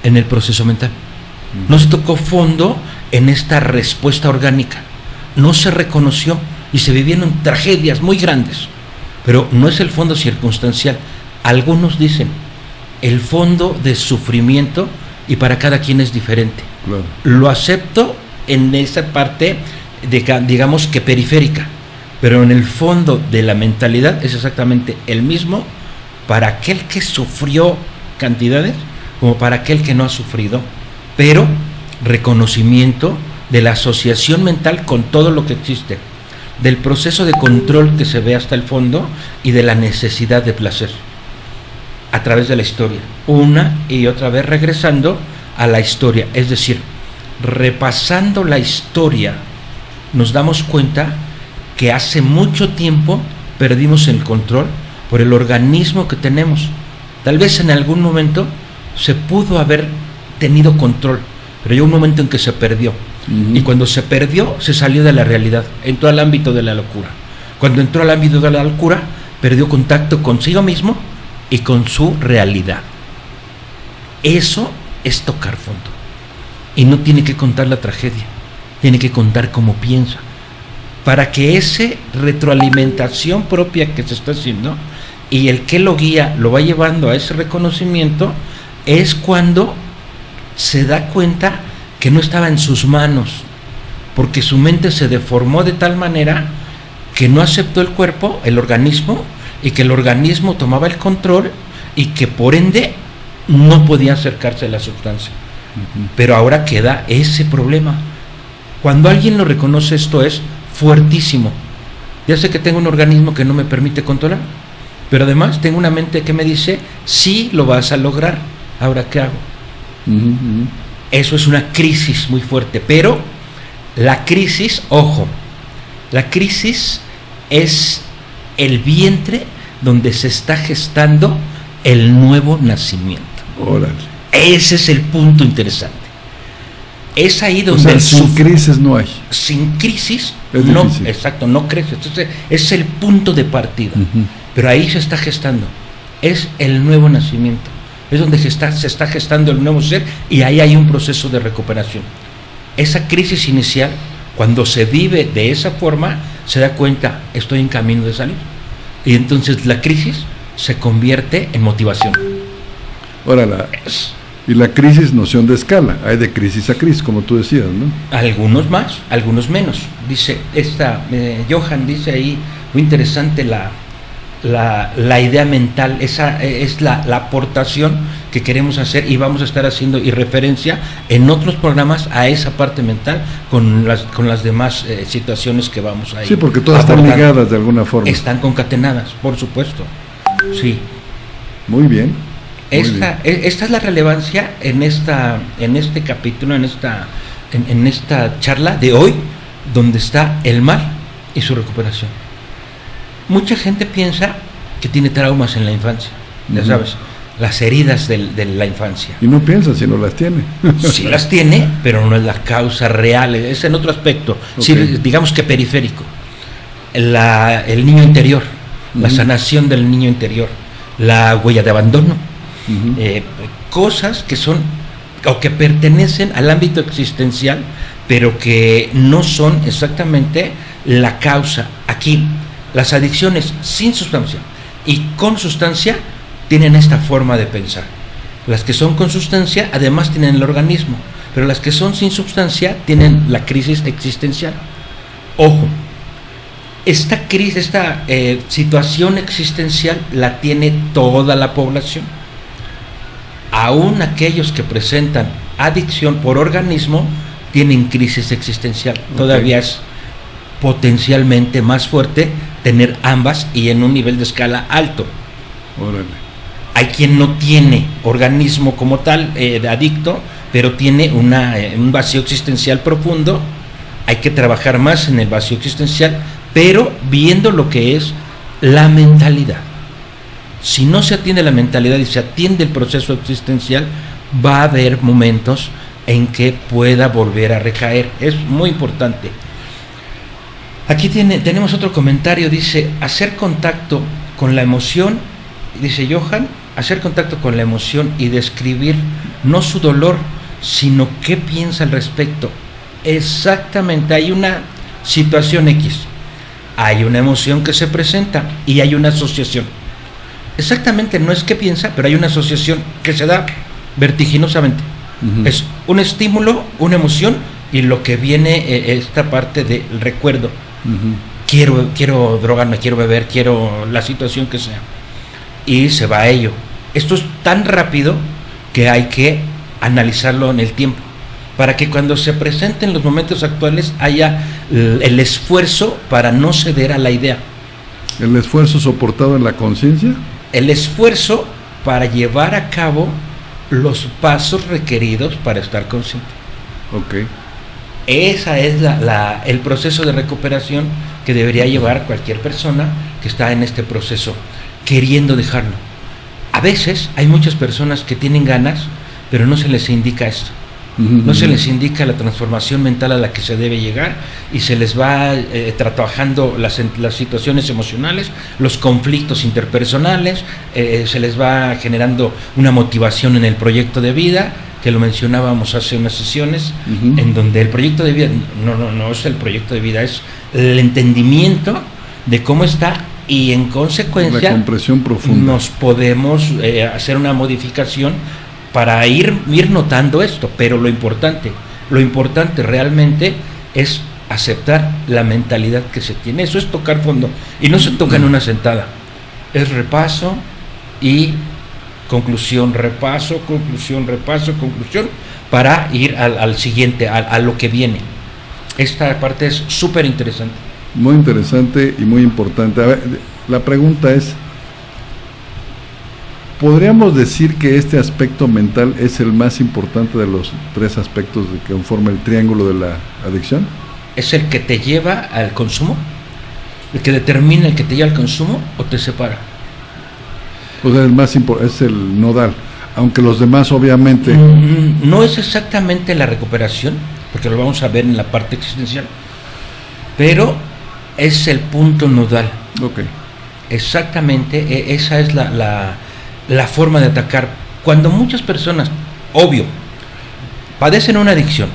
en el proceso mental. No se tocó fondo en esta respuesta orgánica, no se reconoció y se vivieron tragedias muy grandes, pero no es el fondo circunstancial. Algunos dicen el fondo de sufrimiento, y para cada quien es diferente. Claro. Lo acepto en esa parte, digamos que periférica, pero en el fondo de la mentalidad es exactamente el mismo para aquel que sufrió cantidades como para aquel que no ha sufrido, pero reconocimiento de la asociación mental con todo lo que existe, del proceso de control que se ve hasta el fondo y de la necesidad de placer a través de la historia, una y otra vez regresando a la historia, es decir, repasando la historia, nos damos cuenta que hace mucho tiempo perdimos el control por el organismo que tenemos. Tal vez en algún momento se pudo haber tenido control, pero llegó un momento en que se perdió. Y cuando se perdió, se salió de la realidad, entró al ámbito de la locura. Cuando entró al ámbito de la locura, perdió contacto consigo mismo y con su realidad. Eso es tocar fondo. Y no tiene que contar la tragedia, tiene que contar cómo piensa, para que esa retroalimentación propia que se está haciendo y el que lo guía lo va llevando a ese reconocimiento, es cuando se da cuenta que no estaba en sus manos, porque su mente se deformó de tal manera que no aceptó el cuerpo, el organismo, y que el organismo tomaba el control y que por ende no podía acercarse a la sustancia. Pero ahora queda ese problema. Cuando alguien lo reconoce, esto es fuertísimo. Ya sé que tengo un organismo que no me permite controlar, pero además tengo una mente que me dice, sí lo vas a lograr, ahora ¿qué hago? Eso es una crisis muy fuerte, pero la crisis, ojo, la crisis es el vientre donde se está gestando el nuevo nacimiento. Órale. Ese es el punto interesante. Es ahí donde sin crisis no hay. Sin crisis es no, difícil. Exacto, no crece. Entonces, es el punto de partida. Pero ahí se está gestando. Es el nuevo nacimiento. Es donde se está gestando el nuevo ser, y ahí hay un proceso de recuperación. Esa crisis inicial, cuando se vive de esa forma, se da cuenta, estoy en camino de salir. Y entonces la crisis se convierte en motivación. Ahora, y la crisis, noción de escala, hay de crisis a crisis, como tú decías, ¿no? Algunos más, algunos menos. Dice, Johan dice ahí, muy interesante la idea mental, esa es la aportación que queremos hacer y vamos a estar haciendo y referencia en otros programas a esa parte mental con las demás situaciones que vamos a ir. Sí, porque todas están ligadas de alguna forma. Están concatenadas, por supuesto. Sí. Muy bien. Esta es la relevancia en este capítulo, en esta charla de hoy, donde está el mal y su recuperación. Mucha gente piensa que tiene traumas en la infancia, ya sabes, las heridas de la infancia. Y no piensa si no las tiene. Sí las tiene, pero no es la causa real, es en otro aspecto, sí, digamos que periférico. El niño interior, la sanación del niño interior, la huella de abandono, cosas que son o que pertenecen al ámbito existencial, pero que no son exactamente la causa. Aquí, las adicciones sin sustancia y con sustancia tienen esta forma de pensar. Las que son con sustancia además tienen el organismo, pero las que son sin sustancia tienen la crisis existencial. Ojo, esta crisis, esta situación existencial la tiene toda la población. Aún aquellos que presentan adicción por organismo tienen crisis existencial. Todavía es potencialmente más fuerte tener ambas y en un nivel de escala alto. Órale. Hay quien no tiene organismo como tal adicto, pero tiene un vacío existencial profundo. Hay que trabajar más en el vacío existencial, pero viendo lo que es la mentalidad. Si no se atiende la mentalidad y se atiende el proceso existencial, va a haber momentos en que pueda volver a recaer. Es muy importante. Aquí tenemos otro comentario, dice, hacer contacto con la emoción, dice Johan, hacer contacto con la emoción y describir no su dolor, sino qué piensa al respecto. Exactamente, hay una situación X, hay una emoción que se presenta y hay una asociación. Exactamente, no es qué piensa, pero hay una asociación que se da vertiginosamente. Es un estímulo, una emoción y lo que viene esta parte del recuerdo. Quiero drogarme, quiero beber, quiero la situación que sea. Y se va a ello. Esto es tan rápido que hay que analizarlo en el tiempo, para que cuando se presenten los momentos actuales haya el esfuerzo para no ceder a la idea. ¿El esfuerzo soportado en la conciencia? El esfuerzo para llevar a cabo los pasos requeridos para estar consciente. Ok. Esa es el proceso de recuperación que debería llevar cualquier persona que está en este proceso, queriendo dejarlo. A veces hay muchas personas que tienen ganas, pero no se les indica esto. No se les indica la transformación mental a la que se debe llegar y se les va trabajando las situaciones emocionales, los conflictos interpersonales, se les va generando una motivación en el proyecto de vida, que lo mencionábamos hace unas sesiones, en donde el proyecto de vida no es el proyecto de vida, es el entendimiento de cómo está y en consecuencia la comprensión profunda. Nos podemos hacer una modificación para ir notando esto, pero lo importante realmente es aceptar la mentalidad que se tiene. Eso es tocar fondo y no se toca en una sentada, es repaso y conclusión, repaso, conclusión, para ir al siguiente, a lo que viene. Esta parte es súper interesante. Muy interesante y muy importante. A ver, la pregunta es, ¿podríamos decir que este aspecto mental es el más importante de los tres aspectos que conforman el triángulo de la adicción? ¿Es el que te lleva al consumo? ¿El que determina el que te lleva al consumo o te separa? O sea, es el nodal, aunque los demás obviamente... No es exactamente la recuperación, porque lo vamos a ver en la parte existencial, pero es el punto nodal. Ok. Exactamente, esa es la forma de atacar. Cuando muchas personas, obvio, padecen una adicción,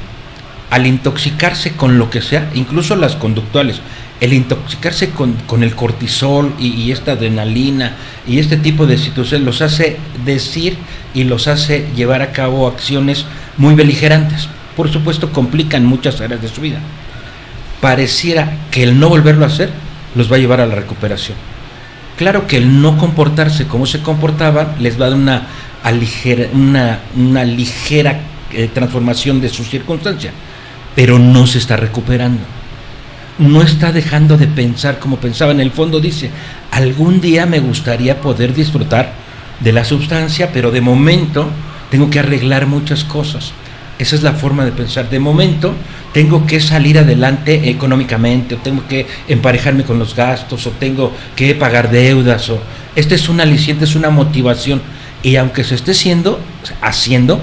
al intoxicarse con lo que sea, incluso las conductuales, el intoxicarse con el cortisol y esta adrenalina y este tipo de situaciones los hace decir y los hace llevar a cabo acciones muy beligerantes. Por supuesto, complican muchas áreas de su vida. Pareciera que el no volverlo a hacer los va a llevar a la recuperación. Claro que el no comportarse como se comportaban les va a dar una una ligera transformación de su circunstancia, pero no se está recuperando. No está dejando de pensar como pensaba. En el fondo dice, algún día me gustaría poder disfrutar de la sustancia, pero de momento tengo que arreglar muchas cosas. Esa es la forma de pensar. De momento tengo que salir adelante económicamente, o tengo que emparejarme con los gastos, o tengo que pagar deudas, o este es un aliciente, es una motivación. Y aunque se esté haciendo,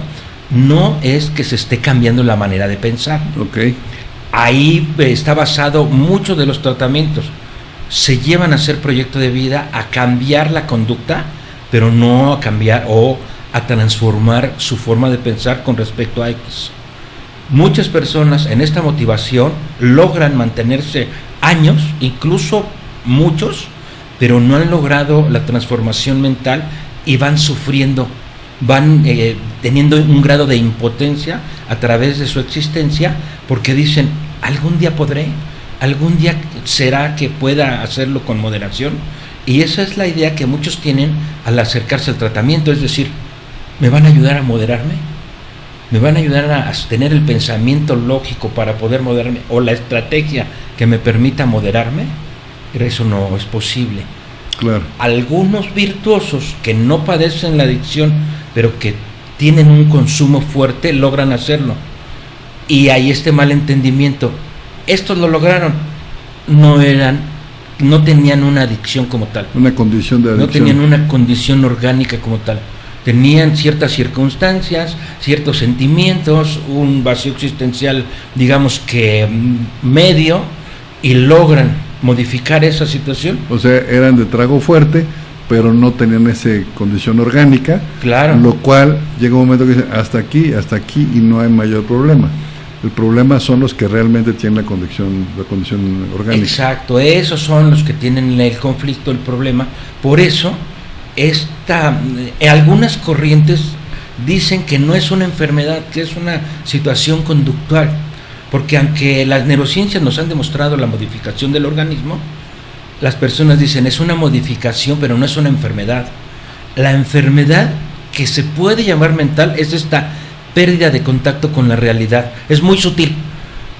no es que se esté cambiando la manera de pensar. Okay. Ahí está basado muchos de los tratamientos. Se llevan a hacer proyecto de vida, a cambiar la conducta, pero no a cambiar o a transformar su forma de pensar con respecto a X. Muchas personas en esta motivación logran mantenerse años, incluso muchos, pero no han logrado la transformación mental y van sufriendo, van teniendo un grado de impotencia a través de su existencia, porque dicen, algún día podré, algún día será que pueda hacerlo con moderación. Y esa es la idea que muchos tienen al acercarse al tratamiento, es decir, ¿me van a ayudar a moderarme? ¿Me van a ayudar a tener el pensamiento lógico para poder moderarme? ¿O la estrategia que me permita moderarme? Pero eso no es posible. Claro. Algunos virtuosos que no padecen la adicción, pero que tienen un consumo fuerte, logran hacerlo. Y hay este malentendimiento. Estos lo lograron, no tenían una adicción como tal. Una condición de adicción. No tenían una condición orgánica como tal. Tenían ciertas circunstancias, ciertos sentimientos, un vacío existencial, digamos que medio, y logran modificar esa situación. O sea, eran de trago fuerte, pero no tenían esa condición orgánica. Claro. Lo cual llega un momento que dicen, hasta aquí, y no hay mayor problema. El problema son los que realmente tienen la condición orgánica. Exacto, esos son los que tienen el conflicto, el problema. Por eso, algunas corrientes dicen que no es una enfermedad, que es una situación conductual, porque aunque las neurociencias nos han demostrado la modificación del organismo, las personas dicen es una modificación, pero no es una enfermedad. La enfermedad que se puede llamar mental es esta pérdida de contacto con la realidad. Es muy sutil,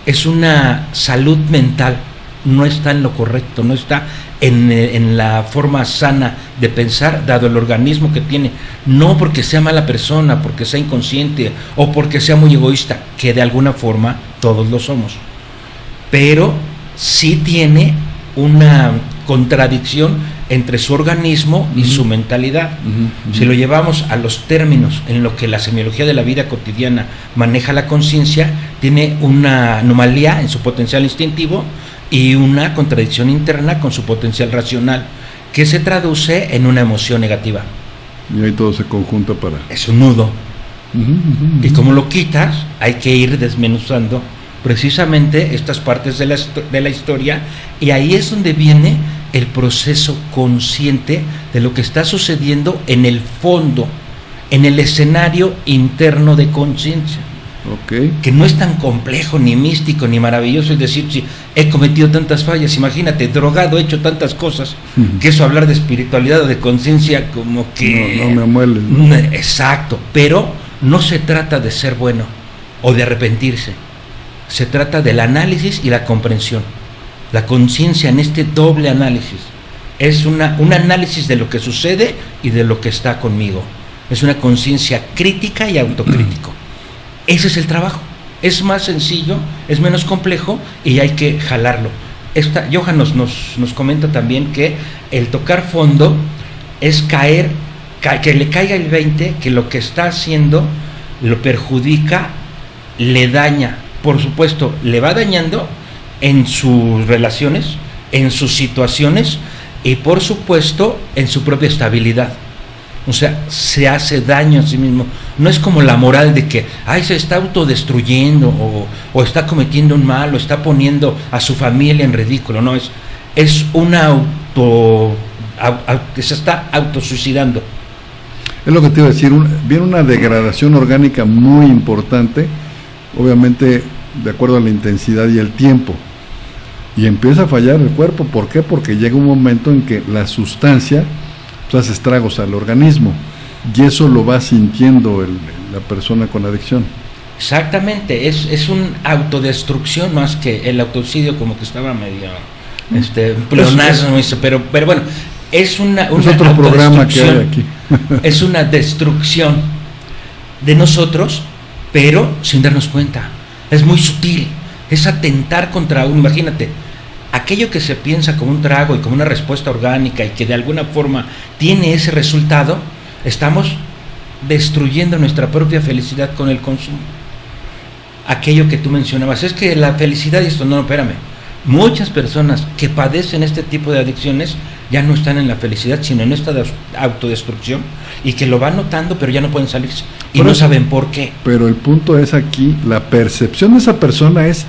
es una salud mental, no está en lo correcto, no está en la forma sana de pensar, dado el organismo que tiene, no porque sea mala persona, porque sea inconsciente o porque sea muy egoísta, que de alguna forma todos lo somos, pero sí tiene una contradicción entre su organismo y su mentalidad. Si lo llevamos a los términos en lo que la semiología de la vida cotidiana maneja la conciencia, tiene una anomalía en su potencial instintivo y una contradicción interna con su potencial racional, que se traduce en una emoción negativa. Y ahí todo se conjunta para... Es un nudo. Y como lo quitas, hay que ir desmenuzando precisamente estas partes de la historia, y ahí es donde viene el proceso consciente de lo que está sucediendo en el fondo, en el escenario interno de conciencia. Okay. Que no es tan complejo, ni místico, ni maravilloso. Es decir, si he cometido tantas fallas, imagínate, drogado, he hecho tantas cosas, que eso hablar de espiritualidad o de conciencia como que... No me amuele. Exacto, pero no se trata de ser bueno o de arrepentirse. Se trata del análisis y la comprensión. La conciencia en este doble análisis es un análisis de lo que sucede y de lo que está conmigo. Es una conciencia crítica y autocrítico. Ese es el trabajo. Es más sencillo, es menos complejo y hay que jalarlo. Johan nos comenta también que el tocar fondo es que le caiga el 20, que lo que está haciendo lo perjudica, le daña. Por supuesto, le va dañando en sus relaciones, en sus situaciones y por supuesto en su propia estabilidad. O sea, se hace daño a sí mismo. No es como la moral de que se está autodestruyendo o está cometiendo un mal o está poniendo a su familia en ridículo. No, es que se está autosuicidando. Es lo que te iba a decir, viene una degradación orgánica muy importante, obviamente de acuerdo a la intensidad y el tiempo, y empieza a fallar el cuerpo. ¿Por qué? Porque llega un momento en que la sustancia hace estragos al organismo, y eso lo va sintiendo la persona con adicción. Exactamente, es una autodestrucción más que el autosuicidio, como que estaba medio pleonasmo, pero bueno, es otro programa que hay aquí. Es una destrucción de nosotros, pero sin darnos cuenta. Es muy sutil, es atentar contra imagínate, aquello que se piensa como un trago y como una respuesta orgánica y que de alguna forma tiene ese resultado, estamos destruyendo nuestra propia felicidad con el consumo. Aquello que tú mencionabas, es que la felicidad y esto, no, espérame. Muchas personas que padecen este tipo de adicciones ya no están en la felicidad, sino en esta autodestrucción, y que lo van notando, pero ya no pueden salirse y no saben por qué. Pero el punto es aquí, la percepción de esa persona es,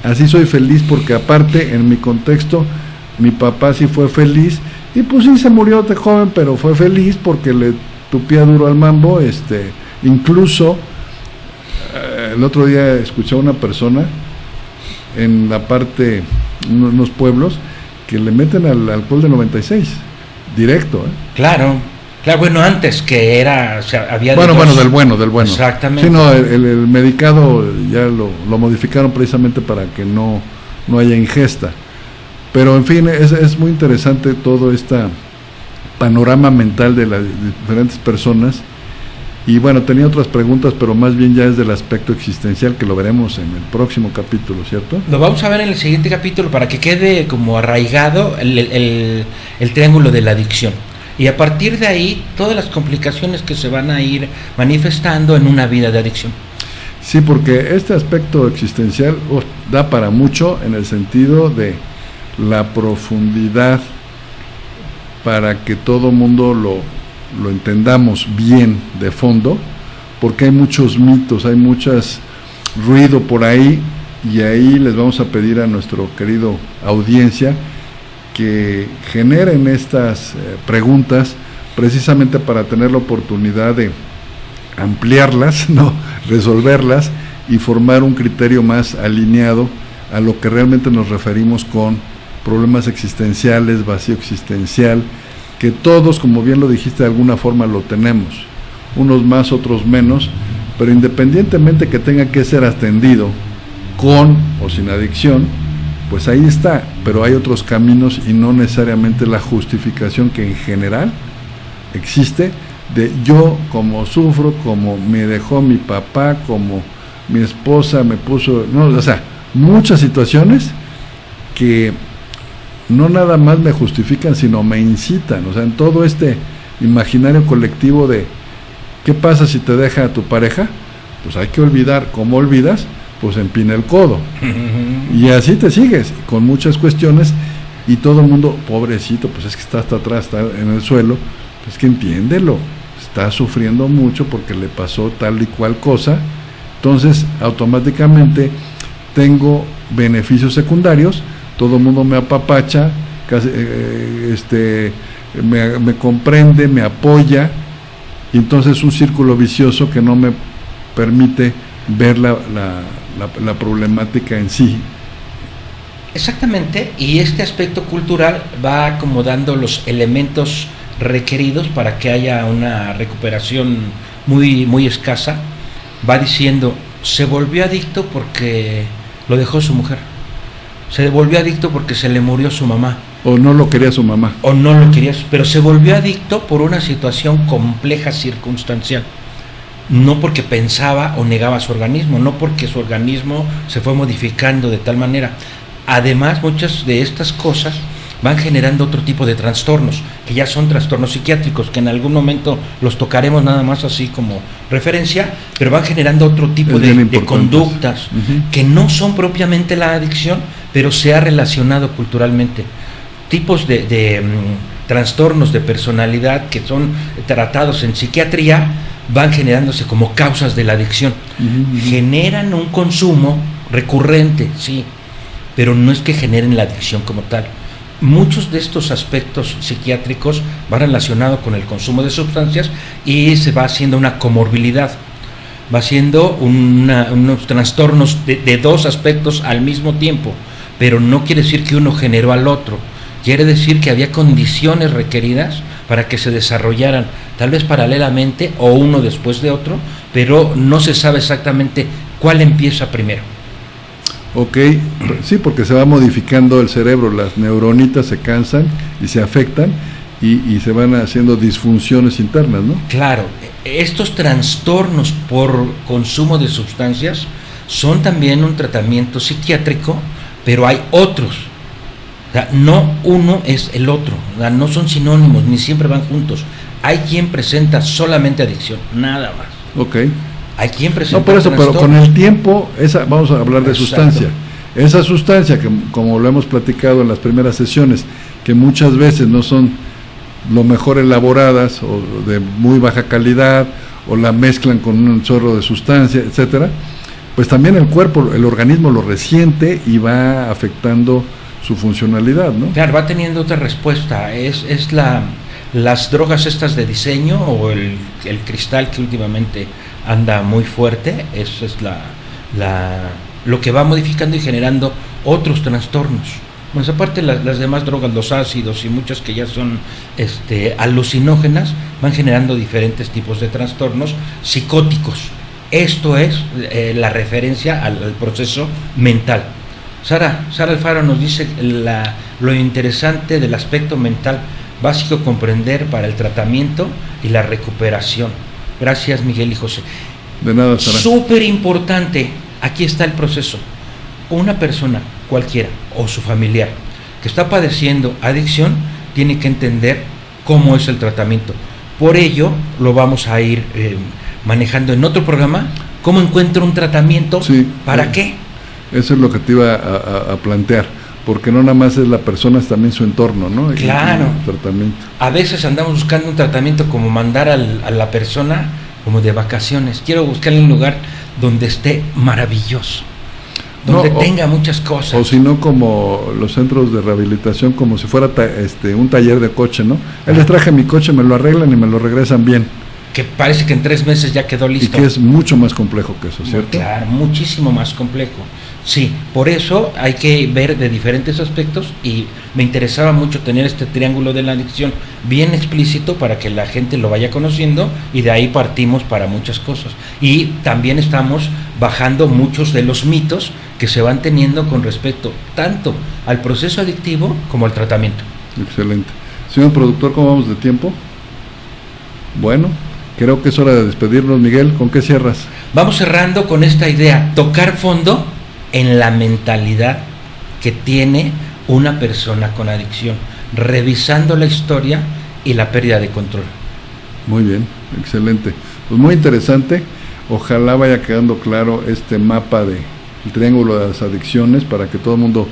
así soy feliz, porque aparte, en mi contexto, mi papá sí fue feliz, y pues sí se murió de joven, pero fue feliz porque le tupía duro al mambo. Incluso el otro día escuché a una persona en la parte, en unos pueblos, que le meten al alcohol de 96, directo. Claro, bueno, antes que era, o sea, había... Bueno, del bueno. Exactamente. Sí, no, el medicado ya lo modificaron precisamente para que no haya ingesta. Pero, en fin, es muy interesante todo este panorama mental de las diferentes personas. Y bueno, tenía otras preguntas, pero más bien ya es del aspecto existencial, que lo veremos en el próximo capítulo, ¿cierto? Lo vamos a ver en el siguiente capítulo para que quede como arraigado el triángulo de la adicción. Y a partir de ahí, todas las complicaciones que se van a ir manifestando en una vida de adicción. Sí, porque este aspecto existencial da para mucho, en el sentido de la profundidad, para que todo mundo lo entendamos bien de fondo, porque hay muchos mitos, hay muchas ruido por ahí, y ahí les vamos a pedir a nuestro querido audiencia que generen estas preguntas, precisamente para tener la oportunidad de ampliarlas, resolverlas, y formar un criterio más alineado a lo que realmente nos referimos con problemas existenciales, vacío existencial, que todos, como bien lo dijiste, de alguna forma lo tenemos, unos más, otros menos, pero independientemente que tenga que ser atendido con o sin adicción, pues ahí está, pero hay otros caminos, y no necesariamente la justificación que en general existe de yo como sufro, como me dejó mi papá, como mi esposa me puso, o sea, muchas situaciones que no nada más me justifican, sino me incitan. O sea, en todo este imaginario colectivo de ¿qué pasa si te deja a tu pareja? Pues hay que olvidar. ¿Cómo olvidas? Pues empina el codo. Y así te sigues, con muchas cuestiones, y todo el mundo, pobrecito, pues es que está hasta atrás, está en el suelo. Pues que entiéndelo, está sufriendo mucho porque le pasó tal y cual cosa. Entonces, automáticamente tengo beneficios secundarios. Todo el mundo me apapacha, me comprende, me apoya, y entonces un círculo vicioso que no me permite ver la problemática en sí. Exactamente, y este aspecto cultural va acomodando los elementos requeridos para que haya una recuperación muy, muy escasa. Va diciendo, se volvió adicto porque lo dejó su mujer. Se volvió adicto porque se le murió su mamá. O no lo quería su mamá. O no lo quería, pero se volvió adicto por una situación compleja, circunstancial. No porque pensaba o negaba su organismo, no porque su organismo se fue modificando de tal manera. Además, muchas de estas cosas van generando otro tipo de trastornos, que ya son trastornos psiquiátricos, que en algún momento los tocaremos nada más así como referencia, pero van generando otro tipo de conductas que no son propiamente la adicción, pero se ha relacionado culturalmente. Tipos de trastornos de personalidad que son tratados en psiquiatría van generándose como causas de la adicción. Generan un consumo recurrente, sí, pero no es que generen la adicción como tal. Muchos de estos aspectos psiquiátricos van relacionados con el consumo de sustancias, y se va haciendo una comorbilidad, va haciendo unos trastornos de dos aspectos al mismo tiempo, pero no quiere decir que uno generó al otro, quiere decir que había condiciones requeridas para que se desarrollaran, tal vez paralelamente o uno después de otro, pero no se sabe exactamente cuál empieza primero. Ok, sí, porque se va modificando el cerebro, las neuronitas se cansan y se afectan y se van haciendo disfunciones internas, ¿no? Claro, estos trastornos por consumo de sustancias son también un tratamiento psiquiátrico, pero hay otros. O sea, no uno es el otro, o sea, no son sinónimos, ni siempre van juntos. Hay quien presenta solamente adicción, nada más. Ok. Hay quien presenta No, por eso, pero con el tiempo, vamos a hablar de Exacto. sustancia. Esa sustancia, que como lo hemos platicado en las primeras sesiones, que muchas veces no son lo mejor elaboradas o de muy baja calidad, o la mezclan con un chorro de sustancia, etcétera, pues también el cuerpo, el organismo lo resiente y va afectando su funcionalidad, ¿no? Claro, va teniendo otra respuesta. Es las drogas estas de diseño o el cristal que últimamente anda muy fuerte, eso es lo que va modificando y generando otros trastornos. Pues aparte las demás drogas, los ácidos y muchas que ya son alucinógenas, van generando diferentes tipos de trastornos psicóticos. Esto es la referencia al proceso mental. Sara Alfaro nos dice lo interesante del aspecto mental básico comprender para el tratamiento y la recuperación. Gracias, Miguel y José. De nada, Sara. Súper importante, aquí está el proceso. Una persona cualquiera o su familiar que está padeciendo adicción tiene que entender cómo es el tratamiento. Por ello lo vamos a ir manejando en otro programa, cómo encuentro un tratamiento, sí, ¿para qué? Eso es lo que te iba a plantear, porque no nada más es la persona, es también su entorno, ¿no? Claro. El tratamiento. A veces andamos buscando un tratamiento como mandar a la persona como de vacaciones. Quiero buscarle un lugar donde esté maravilloso, donde tenga muchas cosas. O si no, como los centros de rehabilitación, como si fuera un taller de coche, ¿no? Les traje mi coche, me lo arreglan y me lo regresan bien. Que parece que en 3 meses ya quedó listo. Y que es mucho más complejo que eso, ¿cierto? Claro, muchísimo más complejo. Sí, por eso hay que ver de diferentes aspectos y me interesaba mucho tener este triángulo de la adicción bien explícito para que la gente lo vaya conociendo y de ahí partimos para muchas cosas. Y también estamos bajando muchos de los mitos que se van teniendo con respecto tanto al proceso adictivo como al tratamiento. Excelente. Señor productor, ¿cómo vamos de tiempo? Bueno, creo que es hora de despedirnos. Miguel, ¿con qué cierras? Vamos cerrando con esta idea, tocar fondo en la mentalidad que tiene una persona con adicción, revisando la historia y la pérdida de control. Muy bien, excelente. Pues muy interesante. Ojalá vaya quedando claro este mapa del triángulo de las adicciones para que todo el mundo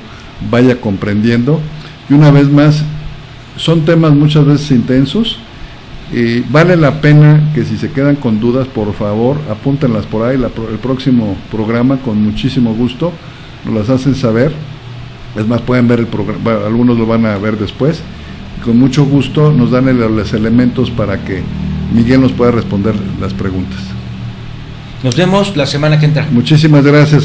vaya comprendiendo. Y una vez más, son temas muchas veces intensos. Vale la pena que si se quedan con dudas, por favor, apúntenlas por ahí. El próximo programa, con muchísimo gusto, nos las hacen saber. Es más, pueden ver el programa, algunos lo van a ver después. Con mucho gusto nos dan los elementos para que Miguel nos pueda responder las preguntas. Nos vemos la semana que entra. Muchísimas gracias.